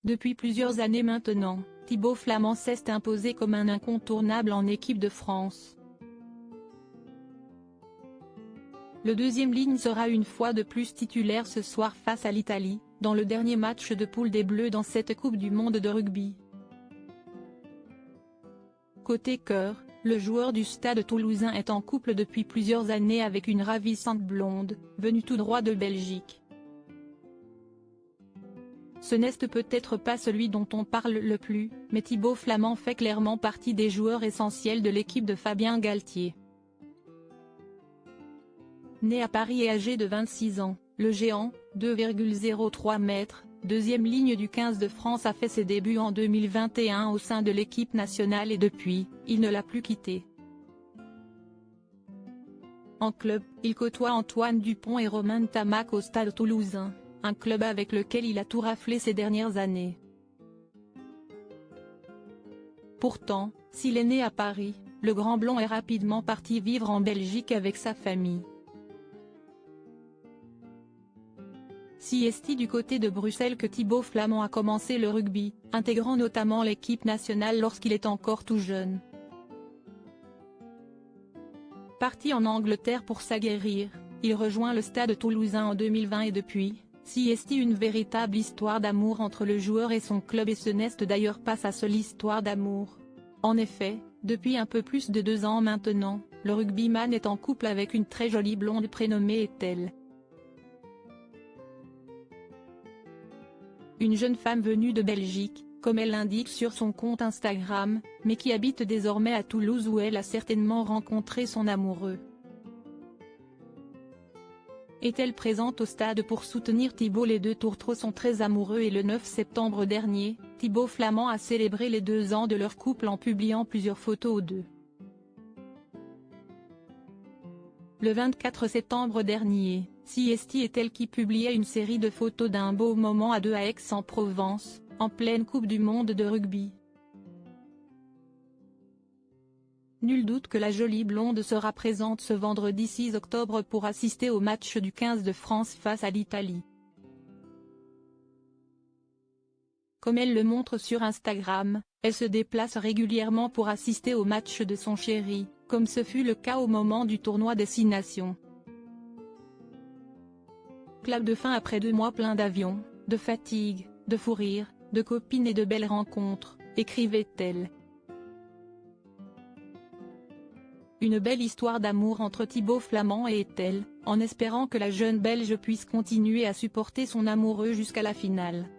Depuis plusieurs années maintenant, Thibaut Flament s'est imposé comme un incontournable en équipe de France. Le deuxième ligne sera une fois de plus titulaire ce soir face à l'Italie, dans le dernier match de poule des Bleus dans cette Coupe du monde de rugby. Côté cœur, le joueur du Stade Toulousain est en couple depuis plusieurs années avec une ravissante blonde, venue tout droit de Belgique. Ce n'est peut-être pas celui dont on parle le plus, mais Thibaut Flament fait clairement partie des joueurs essentiels de l'équipe de Fabien Galtier. Né à Paris et âgé de 26 ans, le géant, 2,03 mètres, deuxième ligne du 15 de France a fait ses débuts en 2021 au sein de l'équipe nationale et depuis, il ne l'a plus quitté. En club, il côtoie Antoine Dupont et Romain Ntamack au Stade Toulousain, un club avec lequel il a tout raflé ces dernières années. Pourtant, s'il est né à Paris, le Grand Blond est rapidement parti vivre en Belgique avec sa famille. C'est du côté de Bruxelles que Thibaut Flament a commencé le rugby, intégrant notamment l'équipe nationale lorsqu'il est encore tout jeune. Parti en Angleterre pour s'aguerrir, il rejoint le Stade Toulousain en 2020 et depuis, c'est une véritable histoire d'amour entre le joueur et son club et ce n'est d'ailleurs pas sa seule histoire d'amour. En effet, depuis un peu plus de 2 ans maintenant, le rugbyman est en couple avec une très jolie blonde prénommée Ethel. Une jeune femme venue de Belgique, comme elle l'indique sur son compte Instagram, mais qui habite désormais à Toulouse où elle a certainement rencontré son amoureux. Est-elle présente au stade pour soutenir Thibaut? Les deux tourtereaux sont très amoureux et le 9 septembre dernier, Thibaut Flament a célébré les 2 ans de leur couple en publiant plusieurs photos aux deux. Le 24 septembre dernier, c'est elle qui publiait une série de photos d'un beau moment à deux à Aix-en-Provence, en pleine Coupe du monde de rugby. Nul doute que la jolie blonde sera présente ce vendredi 6 octobre pour assister au match du 15 de France face à l'Italie. Comme elle le montre sur Instagram, elle se déplace régulièrement pour assister au match de son chéri, comme ce fut le cas au moment du tournoi des 6 nations. Clap de fin après 2 mois pleins d'avions, de fatigue, de fou rire, de copines et de belles rencontres, écrivait-elle. Une belle histoire d'amour entre Thibaut Flament et Ethel, en espérant que la jeune Belge puisse continuer à supporter son amoureux jusqu'à la finale.